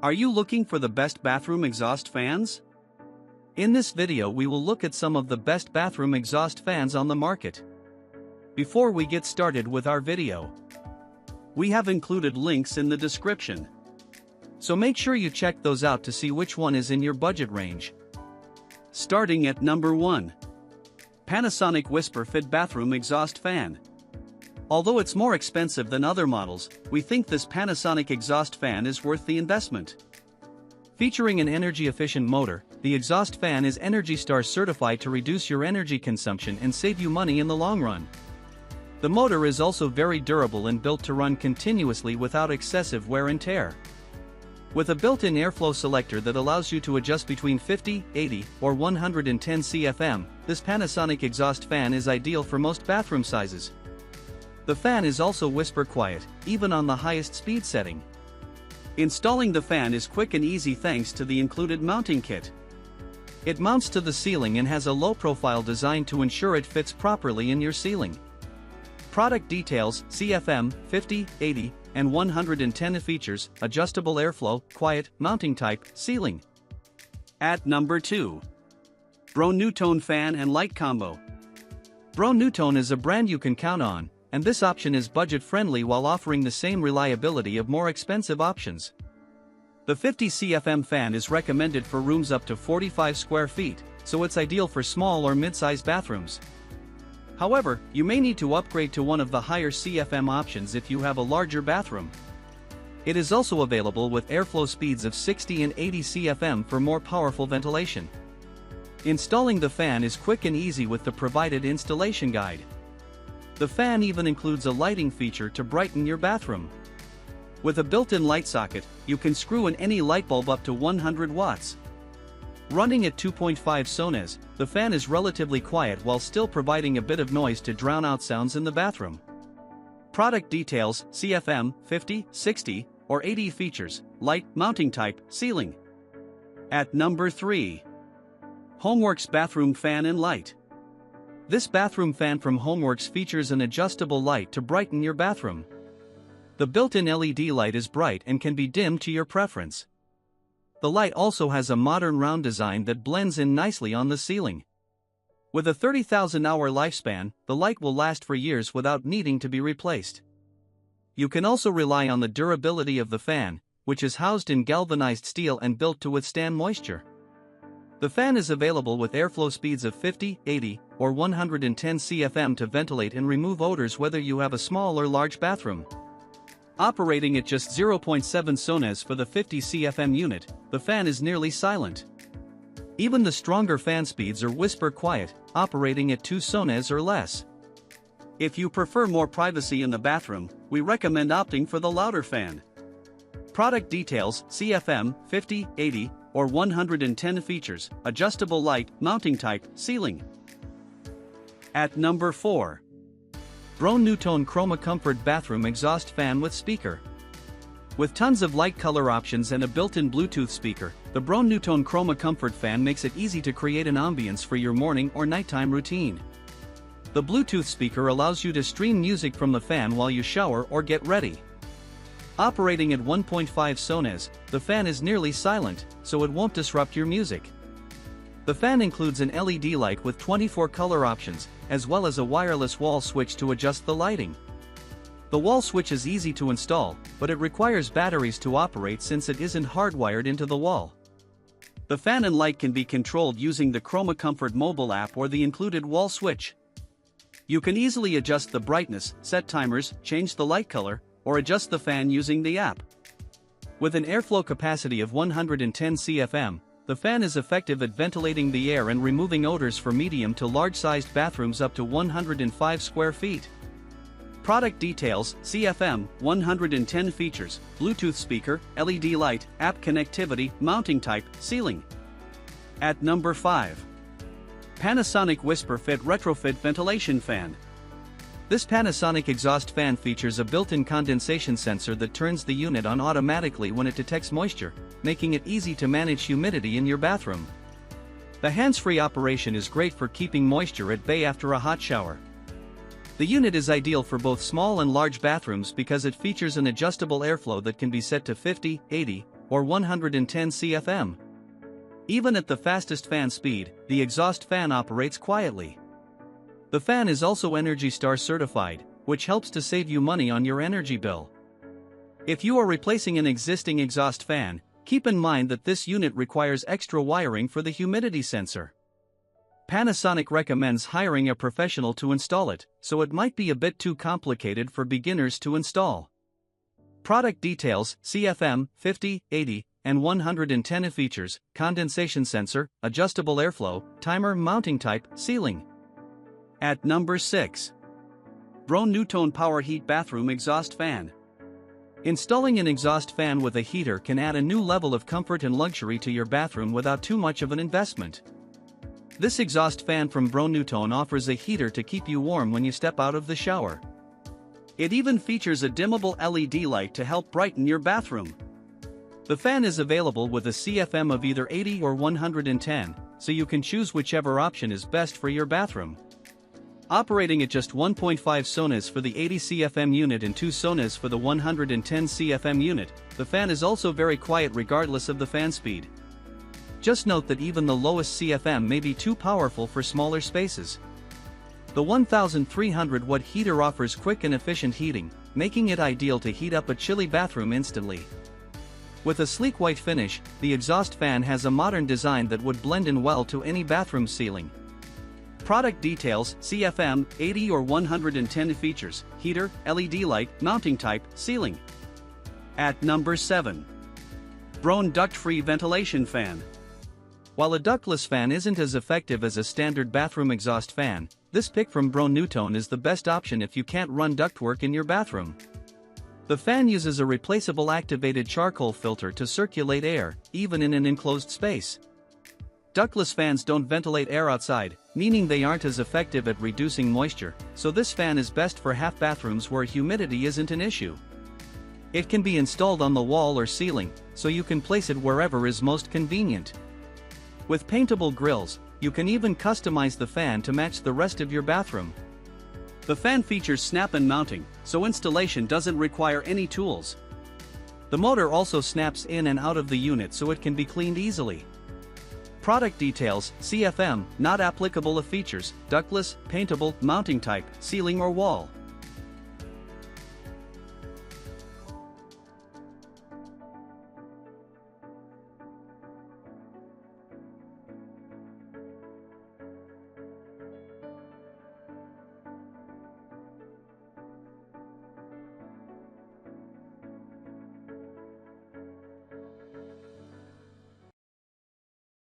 Are you looking for the best bathroom exhaust fans? In this video we will look at some of the best bathroom exhaust fans on the market. Before we get started with our video, we have included links in the description. So make sure you check those out to see which one is in your budget range. Starting at number 1. Panasonic WhisperFit Bathroom Exhaust Fan. Although it's more expensive than other models, we think this Panasonic exhaust fan is worth the investment. Featuring an energy-efficient motor, the exhaust fan is ENERGY STAR certified to reduce your energy consumption and save you money in the long run. The motor is also very durable and built to run continuously without excessive wear and tear. With a built-in airflow selector that allows you to adjust between 50, 80, or 110 CFM, this Panasonic exhaust fan is ideal for most bathroom sizes. The fan is also whisper quiet, even on the highest speed setting. Installing the fan is quick and easy thanks to the included mounting kit. It mounts to the ceiling and has a low-profile design to ensure it fits properly in your ceiling. Product details: CFM, 50, 80, and 110 features, adjustable airflow, quiet, mounting type, ceiling. At number 2. Broan-NuTone Fan and Light Combo. Broan-NuTone is a brand you can count on, and this option is budget-friendly while offering the same reliability of more expensive options. The 50 CFM fan is recommended for rooms up to 45 square feet, so it's ideal for small or mid-size bathrooms. However, you may need to upgrade to one of the higher CFM options if you have a larger bathroom. It is also available with airflow speeds of 60 and 80 CFM for more powerful ventilation. Installing the fan is quick and easy with the provided installation guide. The fan even includes a lighting feature to brighten your bathroom. With a built-in light socket, you can screw in any light bulb up to 100 watts. Running at 2.5 sones, the fan is relatively quiet while still providing a bit of noise to drown out sounds in the bathroom. Product details: CFM, 50, 60, or 80 features, light, mounting type, ceiling. At number 3. Homewerks Bathroom Fan and Light. This bathroom fan from Homewerks features an adjustable light to brighten your bathroom. The built-in LED light is bright and can be dimmed to your preference. The light also has a modern round design that blends in nicely on the ceiling. With a 30,000-hour lifespan, the light will last for years without needing to be replaced. You can also rely on the durability of the fan, which is housed in galvanized steel and built to withstand moisture. The fan is available with airflow speeds of 50, 80, or 110 CFM to ventilate and remove odors whether you have a small or large bathroom. Operating at just 0.7 sones for the 50 CFM unit, the fan is nearly silent. Even the stronger fan speeds are whisper quiet, operating at 2 sones or less. If you prefer more privacy in the bathroom, we recommend opting for the louder fan. Product details: CFM, 50, 80, or 110 features, adjustable light, mounting type, ceiling. At number 4. Broan-NuTone ChromaComfort Bathroom Exhaust Fan with Speaker. With tons of light color options and a built-in Bluetooth speaker, the Broan-NuTone ChromaComfort fan makes it easy to create an ambience for your morning or nighttime routine. The Bluetooth speaker allows you to stream music from the fan while you shower or get ready. Operating at 1.5 sones, the fan is nearly silent, so it won't disrupt your music. The fan includes an LED light with 24 color options, as well as a wireless wall switch to adjust the lighting. The wall switch is easy to install, but it requires batteries to operate since it isn't hardwired into the wall. The fan and light can be controlled using the ChromaComfort mobile app or the included wall switch. You can easily adjust the brightness, set timers, change the light color, or adjust the fan using the app. With an airflow capacity of 110 CFM, the fan is effective at ventilating the air and removing odors for medium to large-sized bathrooms up to 105 square feet. Product details: CFM, 110 features, Bluetooth speaker, LED light, app connectivity, mounting type, ceiling. At number 5. Panasonic WhisperFit Retrofit Ventilation Fan. This Panasonic exhaust fan features a built-in condensation sensor that turns the unit on automatically when it detects moisture, making it easy to manage humidity in your bathroom. The hands-free operation is great for keeping moisture at bay after a hot shower. The unit is ideal for both small and large bathrooms because it features an adjustable airflow that can be set to 50, 80, or 110 CFM. Even at the fastest fan speed, the exhaust fan operates quietly. The fan is also Energy Star certified, which helps to save you money on your energy bill. If you are replacing an existing exhaust fan, keep in mind that this unit requires extra wiring for the humidity sensor. Panasonic recommends hiring a professional to install it, so it might be a bit too complicated for beginners to install. Product details: CFM, 50, 80, and 110 features, condensation sensor, adjustable airflow, timer, mounting type, ceiling. At number 6. Broan-NuTone PowerHeat Bathroom Exhaust Fan. Installing an exhaust fan with a heater can add a new level of comfort and luxury to your bathroom without too much of an investment. This exhaust fan from Broan-NuTone offers a heater to keep you warm when you step out of the shower. It even features a dimmable LED light to help brighten your bathroom. The fan is available with a CFM of either 80 or 110, so you can choose whichever option is best for your bathroom. Operating at just 1.5 sonas for the 80 CFM unit and 2 sonas for the 110 CFM unit, the fan is also very quiet regardless of the fan speed. Just note that even the lowest CFM may be too powerful for smaller spaces. The 1300 watt heater offers quick and efficient heating, making it ideal to heat up a chilly bathroom instantly. With a sleek white finish, the exhaust fan has a modern design that would blend in well to any bathroom ceiling. Product details: CFM, 80 or 110 features, heater, LED light, mounting type, ceiling. At number 7. Broan Duct-Free Ventilation Fan. While a ductless fan isn't as effective as a standard bathroom exhaust fan, this pick from Broan-NuTone is the best option if you can't run ductwork in your bathroom. The fan uses a replaceable activated charcoal filter to circulate air, even in an enclosed space. Ductless fans don't ventilate air outside, meaning they aren't as effective at reducing moisture, so this fan is best for half bathrooms where humidity isn't an issue. It can be installed on the wall or ceiling, so you can place it wherever is most convenient. With paintable grills, you can even customize the fan to match the rest of your bathroom. The fan features snap-in mounting, so installation doesn't require any tools. The motor also snaps in and out of the unit so it can be cleaned easily. Product details: CFM, not applicable of features, ductless, paintable, mounting type, ceiling or wall.